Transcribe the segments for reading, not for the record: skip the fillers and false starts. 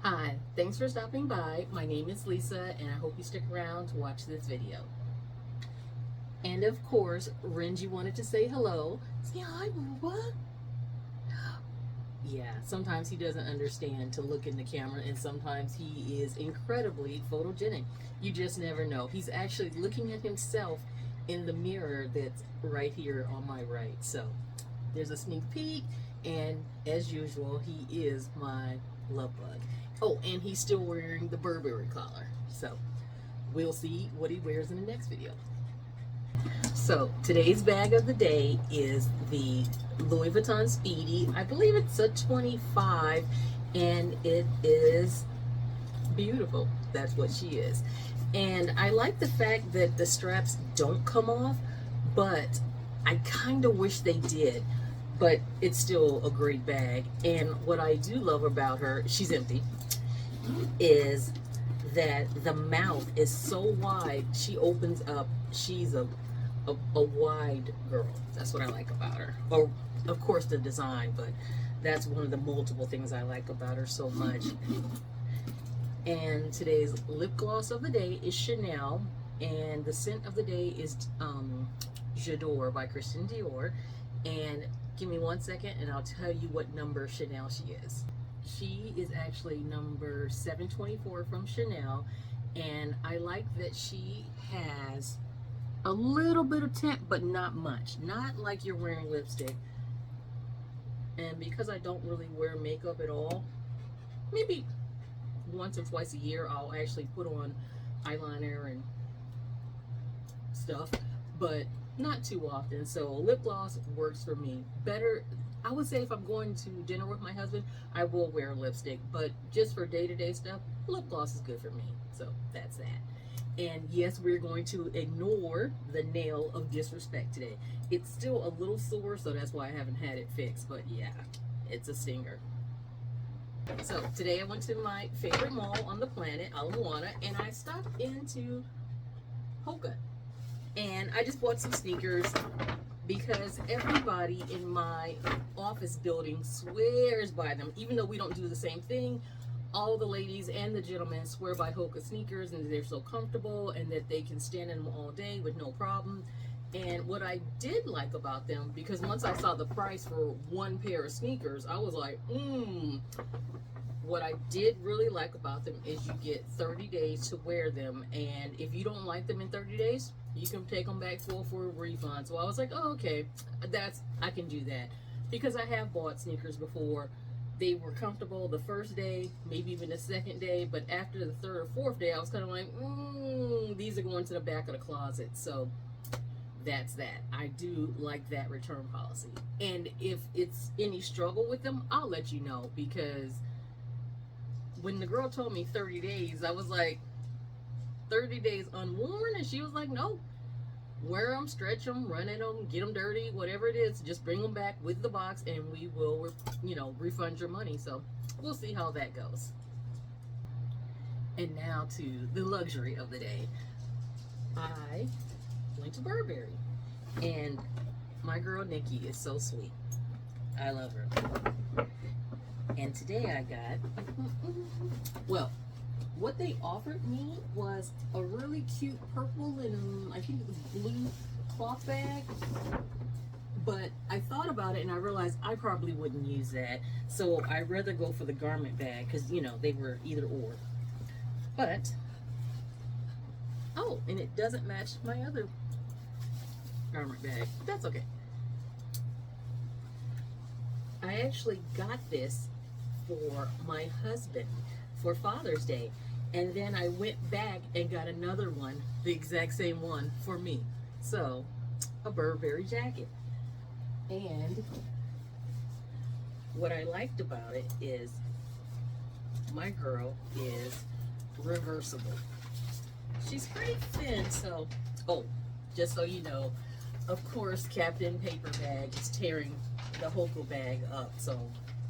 Hi, thanks for stopping by. My name is Lisa and I hope you stick around to watch this video. And of course, Renji wanted to say hello. Say hi, Booba. Yeah, sometimes he doesn't understand to look in the camera and sometimes he is incredibly photogenic. You just never know. He's actually looking at himself in the mirror that's right here on my right. So there's a sneak peek, and as usual, he is my love bug. Oh, and he's still wearing the Burberry collar. So we'll see what he wears in the next video. So today's bag of the day is the Louis Vuitton Speedy. I believe it's a 25 and it is beautiful. That's what she is. And I like the fact that the straps don't come off, but I kind of wish they did. But it's still a great bag. And what I do love about her, she's empty, is that the mouth is so wide. She opens up. She's a wide girl. That's what I like about her. Or of course the design, but that's one of the multiple things I like about her so much. And today's lip gloss of the day is Chanel, and the scent of the day is J'adore by Christian Dior. And give me 1 second and I'll tell you what number Chanel she is. She is actually number 724 from Chanel, and I like that she has a little bit of tint, but not much. Not like you're wearing lipstick. And because I don't really wear makeup at all, maybe once or twice a year I'll actually put on eyeliner and stuff, but not too often. So lip gloss works for me better. I would say if I'm going to dinner with my husband, I will wear lipstick, but just for day-to-day stuff, lip gloss is good for me. So that's that. And yes, we're going to ignore the nail of disrespect today. It's still a little sore, so that's why I haven't had it fixed, but yeah, it's a stinger. So today I went to my favorite mall on the planet, Aloha, and I stopped into Hoka. And I just bought some sneakers because everybody in my office building swears by them. Even though we don't do the same thing, all the ladies and the gentlemen swear by Hoka sneakers, and they're so comfortable and that they can stand in them all day with no problem. And what I did like about them, because once I saw the price for one pair of sneakers, I was like, What I did really like about them is you get 30 days to wear them, and if you don't like them in 30 days, you can take them back for a refund. So I was like, oh, okay, I can do that, because I have bought sneakers before. They were comfortable the first day, maybe even the second day, but after the third or fourth day, I was kind of like, these are going to the back of the closet. So that's that. I do like that return policy. And if it's any struggle with them, I'll let you know, because when the girl told me 30 days, I was like, 30 days unworn? And she was like, no. Wear them, stretch them, run in them, get them dirty, whatever it is, just bring them back with the box and we will, refund your money. So we'll see how that goes. And now to the luxury of the day. I went to Burberry, and my girl Nikki is so sweet. I love her. And today I got, well, what they offered me was a really cute purple and I think it was blue cloth bag. But I thought about it and I realized I probably wouldn't use that. So I'd rather go for the garment bag because, they were either or. But, oh, and it doesn't match my other garment bag. But that's okay. I actually got this for my husband for Father's Day, and then I went back and got another one, the exact same one, for me. So a Burberry jacket. And what I liked about it is my girl is reversible. She's pretty thin, so just so you know, of course Captain Paper Bag is tearing the Hoka bag up, so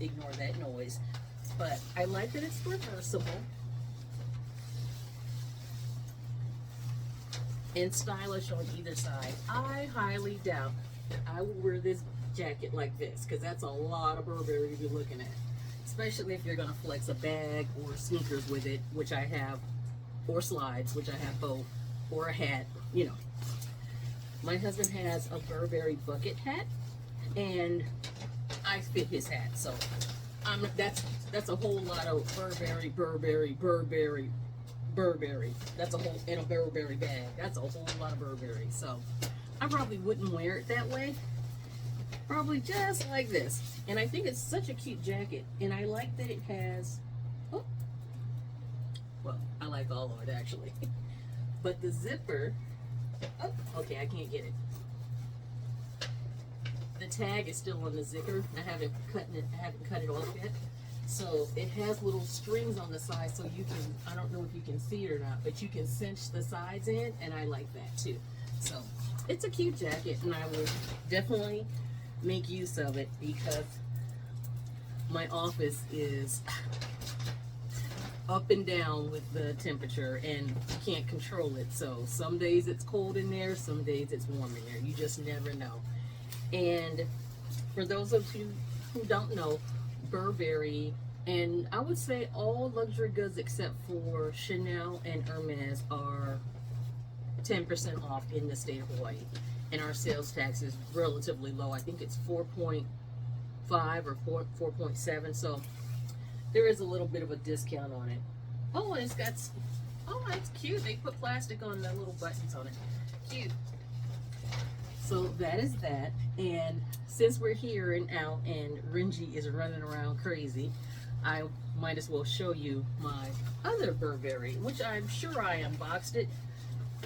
ignore that noise. But I like that it's reversible and stylish on either side. I highly doubt that I will wear this jacket like this, because that's a lot of Burberry to be looking at. especially if you're gonna flex a bag or sneakers with it, which I have, or slides, which I have both, or a hat, you know. My husband has a Burberry bucket hat, and I fit his hat, so that's a whole lot of Burberry. That's a whole, in a Burberry bag. That's a whole lot of Burberry. So I probably wouldn't wear it that way. Probably just like this. And I think it's such a cute jacket. And I like that it has, oh, well, I like all of it actually. But the zipper, oh, okay, I can't get it. The tag is still on the zipper. I haven't cut it off yet. So it has little strings on the side, so you can, I don't know if you can see it or not, but you can cinch the sides in, and I like that too. So it's a cute jacket, and I will definitely make use of it because my office is up and down with the temperature, and you can't control it. So some days it's cold in there, some days it's warm in there. You just never know. And for those of you who don't know, Burberry, and I would say all luxury goods except for Chanel and Hermes are 10% off in the state of Hawaii. And our sales tax is relatively low. I think it's 4.5 or 4.7. So there is a little bit of a discount on it. Oh, and it's got, oh, that's cute. They put plastic on the little buttons on it. Cute. So that is that. And since we're here and out and Renji is running around crazy, I might as well show you my other Burberry, which I'm sure I unboxed it.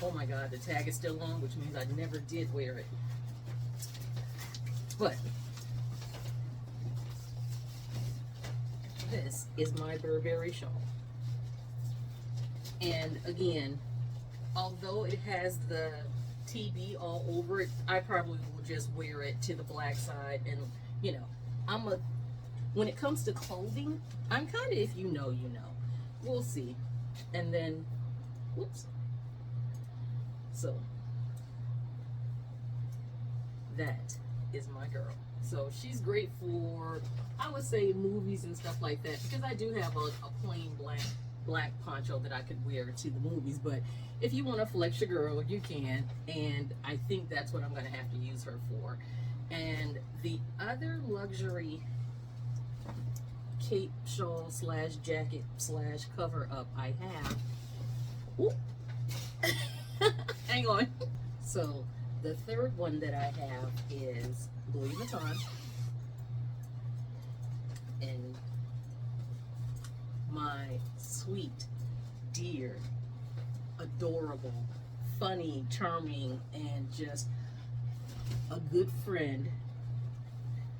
Oh my God, the tag is still on, which means I never did wear it. But this is my Burberry shawl. And again, although it has the TB all over it, I probably will just wear it to the black side. And you know, when it comes to clothing, I'm kind of, if you know, you know. We'll see. And then, whoops. So that is my girl. So she's great for, I would say, movies and stuff like that, because I do have a plain black poncho that I could wear to the movies. But if you want to flex your girl, you can, and I think that's what I'm going to have to use her for. And the other luxury cape, shawl slash jacket slash cover up I have, ooh, hang on. So the third one that I have is Louis Vuitton, and my sweet, dear, adorable, funny, charming, and just a good friend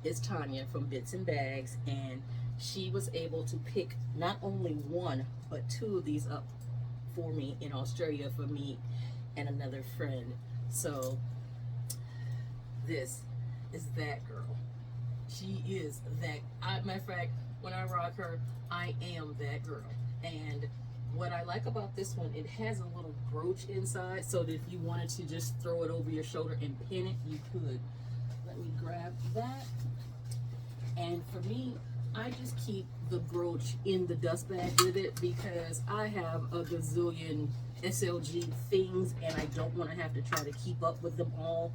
is Tanya from Bits and Bags, and she was able to pick not only one but two of these up for me in Australia for me and another friend. So this is that girl. She is that. Matter of fact, when I rock her, I am that girl. And what I like about this one, it has a little brooch inside, so that if you wanted to just throw it over your shoulder and pin it, you could. Let me grab that. And for me, I just keep the brooch in the dust bag with it because I have a gazillion SLG things and I don't want to have to try to keep up with them all,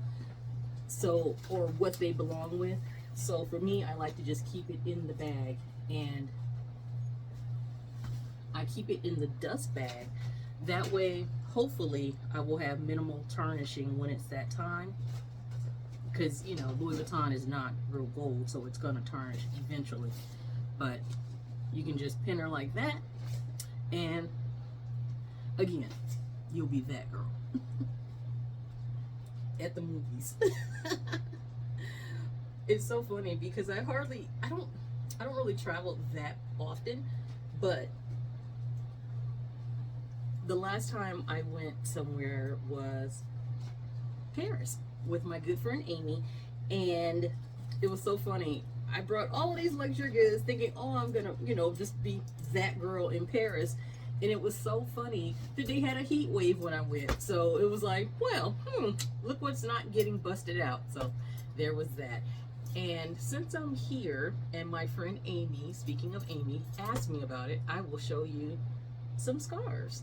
so, or what they belong with. So for me, I like to just keep it in the bag, and I keep it in the dust bag. That way, hopefully, I will have minimal tarnishing when it's that time. Because, you know, Louis Vuitton is not real gold, so it's going to tarnish eventually. But you can just pin her like that, and again, you'll be that girl at the movies. It's so funny because I don't really travel that often, but the last time I went somewhere was Paris with my good friend Amy, and it was so funny. I brought all of these luxury goods thinking, oh, I'm gonna, you know, just be that girl in Paris. And it was so funny that they had a heat wave when I went. So it was like, well, look what's not getting busted out. So there was that. And since I'm here and my friend Amy, speaking of Amy, asked me about it, I will show you some scarves.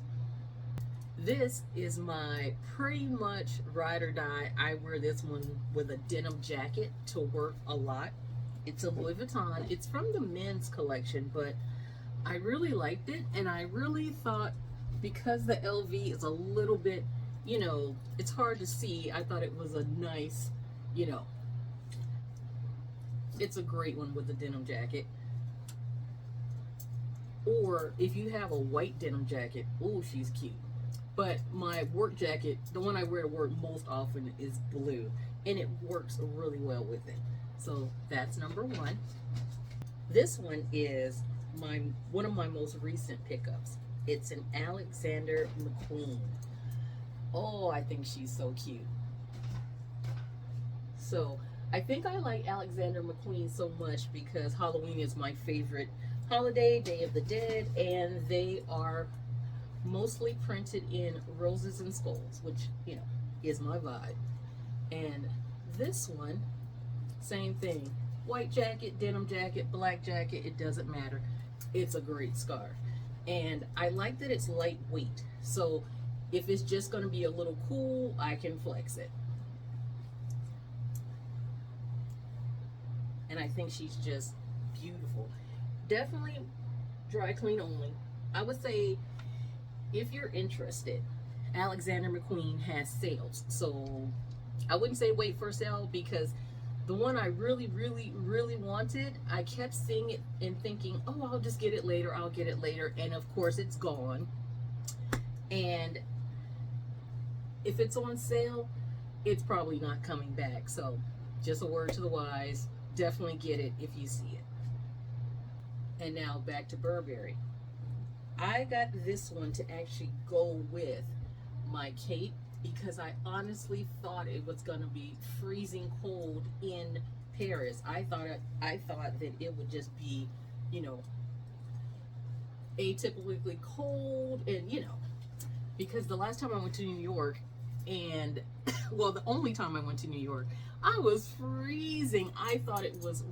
This is my pretty much ride or die. I wear this one with a denim jacket to work a lot. It's a Louis Vuitton. It's from the men's collection, but I really liked it, and I really thought because the LV is a little bit, you know, it's hard to see. I thought it was a nice, you know, it's a great one with the denim jacket. Or if you have a white denim jacket, oh, she's cute. But my work jacket, the one I wear to work most often, is blue, and it works really well with it. So that's number one. This one is one of my most recent pickups. It's an Alexander McQueen. Oh, I think she's so cute. So I think I like Alexander McQueen so much because Halloween is my favorite holiday, Day of the Dead, and they are mostly printed in roses and skulls, which, you know, is my vibe. And this one, same thing. White jacket, denim jacket, black jacket, it doesn't matter. It's a great scarf. And I like that it's lightweight. So if it's just going to be a little cool, I can flex it. And I think she's just beautiful. Definitely dry clean only. I would say if you're interested, Alexander McQueen has sales. So I wouldn't say wait for a sale, because the one I really, really, really wanted, I kept seeing it and thinking, oh, I'll just get it later, I'll get it later. And of course it's gone. And if it's on sale, it's probably not coming back. So just a word to the wise, definitely get it if you see it. And now back to Burberry. I got this one to actually go with my cape because I honestly thought it was going to be freezing cold in Paris. I thought that it would just be, you know, atypically cold, and, you know, because the last time I went to New York, and well, the only time I went to New York, I was freezing. I thought it was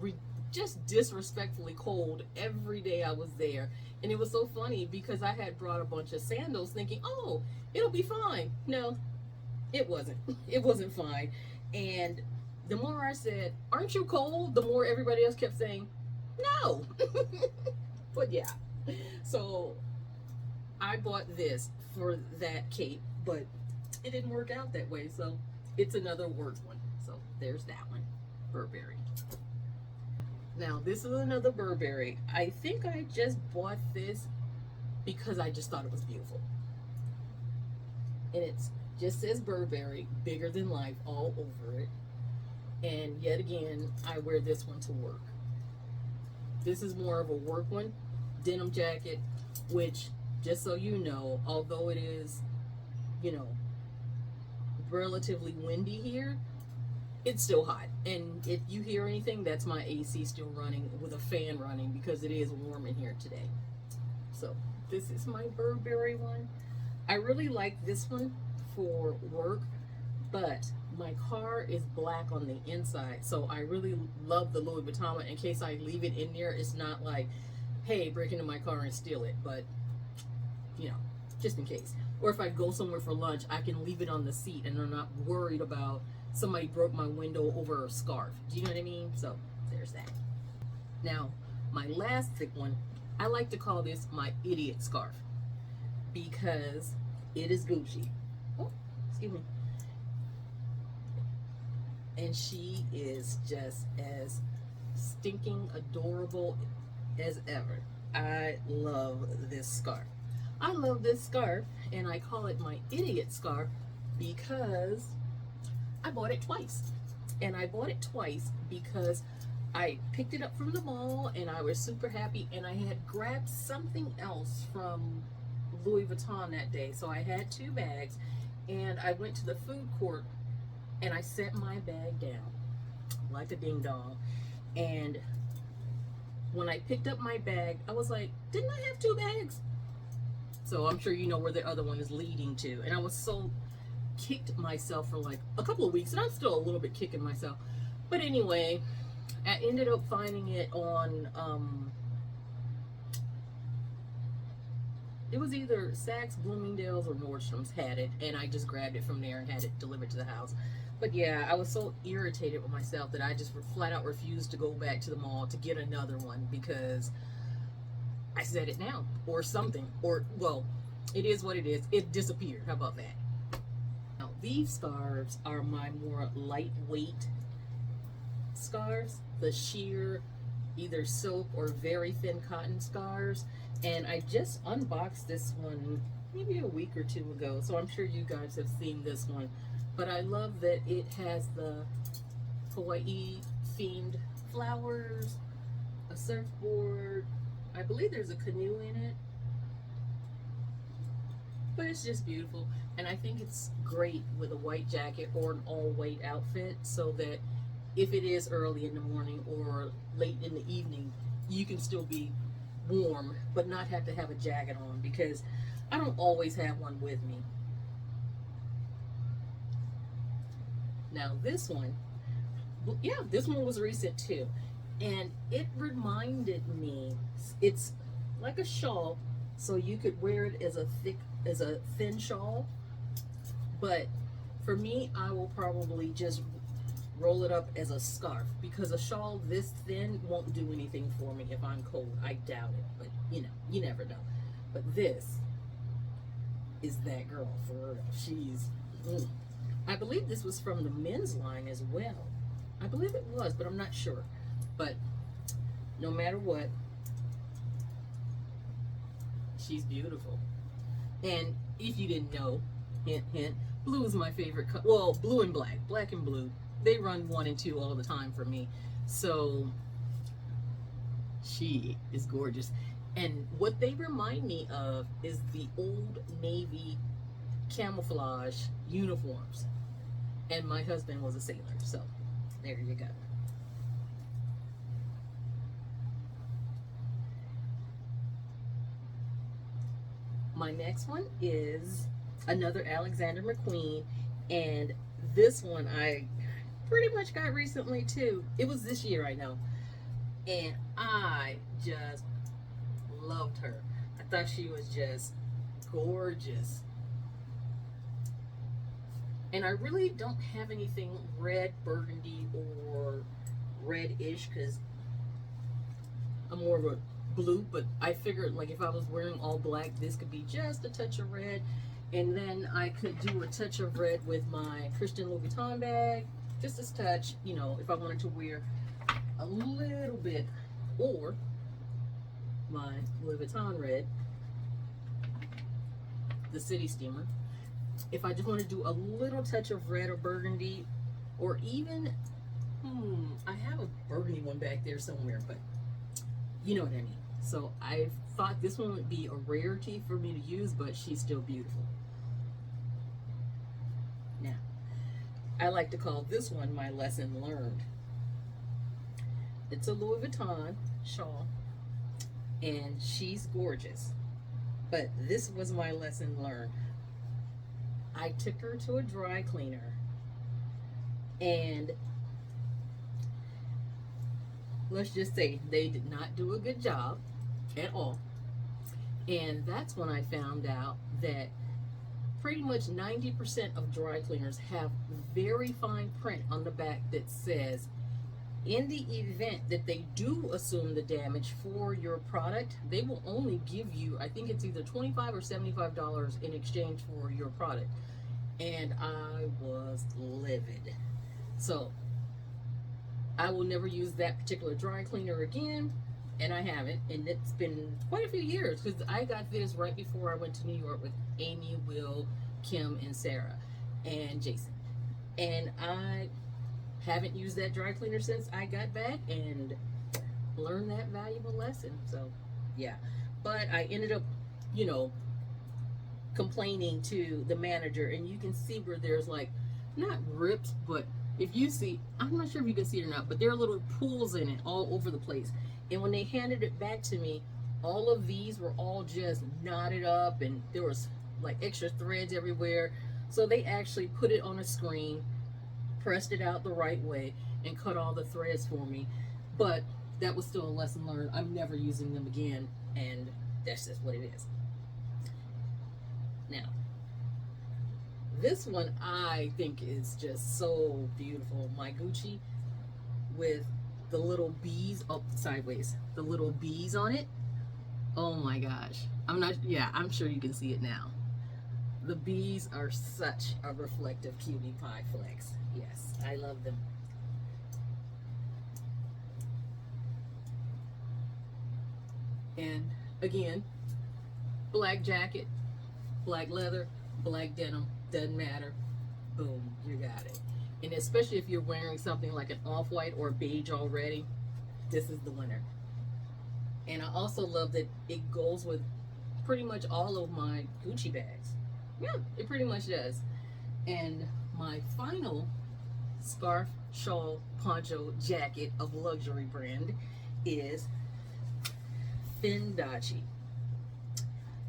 just disrespectfully cold every day I was there. And it was so funny because I had brought a bunch of sandals thinking, oh, it'll be fine. No, it wasn't. It wasn't fine. And the more I said, aren't you cold? The more everybody else kept saying, no. But yeah, so I bought this for that cape, but it didn't work out that way. So it's another work one. So there's that one, Burberry. Now, this is another Burberry. I think I just bought this because I just thought it was beautiful. And it just says Burberry, bigger than life, all over it. And yet again, I wear this one to work. This is more of a work one, denim jacket, which, just so you know, although it is, you know, relatively windy here, it's still hot. And if you hear anything, that's my AC still running with a fan running because it is warm in here today. So this is my Burberry one. I really like this one for work, but my car is black on the inside, so I really love the Louis Vuitton. In case I leave it in there, it's not like, hey, break into my car and steal it, but, you know, just in case. Or if I go somewhere for lunch, I can leave it on the seat and I'm not worried about somebody broke my window over a scarf. Do you know what I mean? So there's that. Now, my last thick one, I like to call this my idiot scarf because it is Gucci. Oh, excuse me. And she is just as stinking adorable as ever. I love this scarf. I love this scarf, and I call it my idiot scarf because I bought it twice. And I bought it twice because I picked it up from the mall and I was super happy, and I had grabbed something else from Louis Vuitton that day. So I had two bags, and I went to the food court and I set my bag down like a ding dong. And when I picked up my bag, I was like, didn't I have two bags? So I'm sure you know where the other one is leading to. And I was so kicked myself for like a couple of weeks, and I'm still a little bit kicking myself. But anyway, I ended up finding it on it was either Saks, Bloomingdale's, or Nordstrom's had it, and I just grabbed it from there and had it delivered to the house. But yeah, I was so irritated with myself that I just flat out refused to go back to the mall to get another one because I said it now or something. Or, well, it is what it is. It disappeared. How about that? Now, these scarves are my more lightweight scarves, the sheer either silk or very thin cotton scarves. And I just unboxed this one maybe a week or two ago, so I'm sure you guys have seen this one. But I love that it has the Hawaii themed flowers, a surfboard, I believe there's a canoe in it, but it's just beautiful. And I think it's great with a white jacket or an all white outfit, so that if it is early in the morning or late in the evening, you can still be warm but not have to have a jacket on, because I don't always have one with me. Now this one, yeah, this one was recent too, and it reminded me, it's like a shawl, so you could wear it as a thin shawl, but for me, I will probably just roll it up as a scarf, because a shawl this thin won't do anything for me if I'm cold. I doubt it, but you know, you never know. But this is that girl for real. She's I believe this was from the men's line as well. I believe it was, but I'm not sure. But no matter what, she's beautiful. And if you didn't know, hint hint, blue is my favorite color. Well, blue and black and blue, they run 1 and 2 all the time for me. So she is gorgeous. And what they remind me of is the old Navy camouflage uniforms. And my husband was a sailor, so there you go. My next one is another Alexander McQueen, and this one I pretty much got recently too. It was this year, I know, and I just loved her. I thought she was just gorgeous. And I really don't have anything red, burgundy, or red-ish, because I'm more of a blue, but I figured like if I was wearing all black, this could be just a touch of red. And then I could do a touch of red with my Christian Louis Vuitton bag, just this touch, you know, if I wanted to wear a little bit, or my Louis Vuitton red, the City Steamer. If I just want to do a little touch of red or burgundy, or even, I have a burgundy one back there somewhere, but you know what I mean. So I thought this one would be a rarity for me to use, but she's still beautiful. Now, I like to call this one my lesson learned. It's a Louis Vuitton shawl, and she's gorgeous. But this was my lesson learned. I took her to a dry cleaner, and let's just say they did not do a good job at all. And that's when I found out that pretty much 90% of dry cleaners have very fine print on the back that says, in the event that they do assume the damage for your product, they will only give you, I think it's either $25 or $75 in exchange for your product. And I was livid. So I will never use that particular dry cleaner again, and I haven't. And it's been quite a few years, because I got this right before I went to New York with Amy, Will, Kim, and Sarah, and Jason. And I haven't used that dry cleaner since I got back and learned that valuable lesson. So yeah, but I ended up, you know, complaining to the manager, and you can see where there's like, not rips, but if you see, I'm not sure if you can see it or not, but there are little pools in it all over the place. And when they handed it back to me, all of these were all just knotted up, and there was like extra threads everywhere. So they actually put it on a screen, pressed it out the right way, and cut all the threads for me. But that was still a lesson learned. I'm never using them again, and that's just what it is. Now, this one I think is just so beautiful. My Gucci with the little bees up sideways, the little bees on it. Oh my gosh. I'm sure you can see it now. The bees are such a reflective cutie pie flex. Yes, I love them. And again, black jacket, black leather, black denim, doesn't matter. Boom, you got it. And especially if you're wearing something like an off-white or beige already, this is the winner. And I also love that it goes with pretty much all of my Gucci bags. Yeah, it pretty much does. And my final scarf, shawl, poncho, jacket of luxury brand is Fendachi.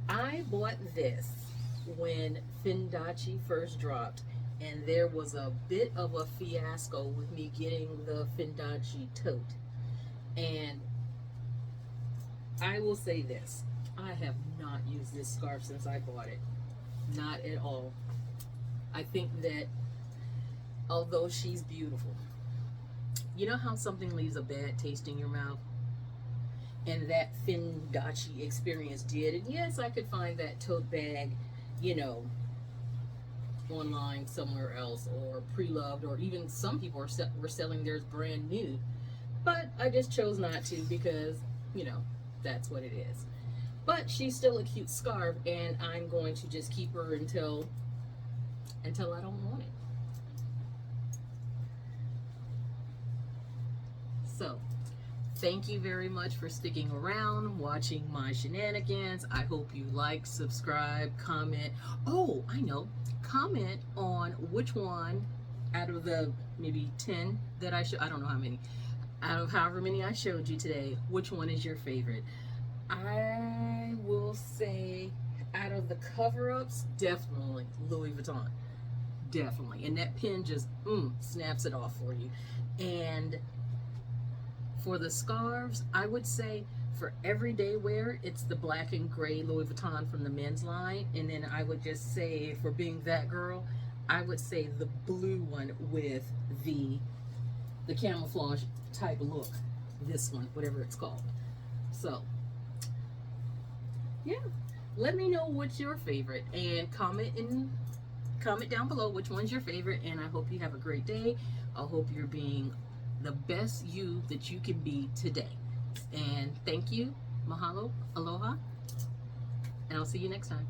I bought this when Fendachi first dropped, and there was a bit of a fiasco with me getting the Fendachi tote. And I will say this, I have not used this scarf since I bought it. Not at all. I think that although she's beautiful, you know how something leaves a bad taste in your mouth? And that Fendachi experience did. And yes, I could find that tote bag, you know, online somewhere else, or pre-loved, or even some people were selling theirs brand new. But I just chose not to because, you know, that's what it is. But she's still a cute scarf, and I'm going to just keep her until I don't want it. So, thank you very much for sticking around, watching my shenanigans. I hope you like, subscribe, comment. Oh, I know. Comment on which one out of the maybe 10 that I don't know how many, out of however many I showed you today, which one is your favorite? I will say out of the cover-ups, definitely Louis Vuitton. Definitely. And that pin just snaps it off for you. And for the scarves, I would say for everyday wear, it's the black and gray Louis Vuitton from the men's line. And then I would just say, for being that girl, I would say the blue one with the camouflage type look. This one, whatever it's called. So, yeah. Let me know what's your favorite, and comment down below which one's your favorite. And I hope you have a great day. I hope you're being the best you that you can be today. And thank you. Mahalo. Aloha. And I'll see you next time.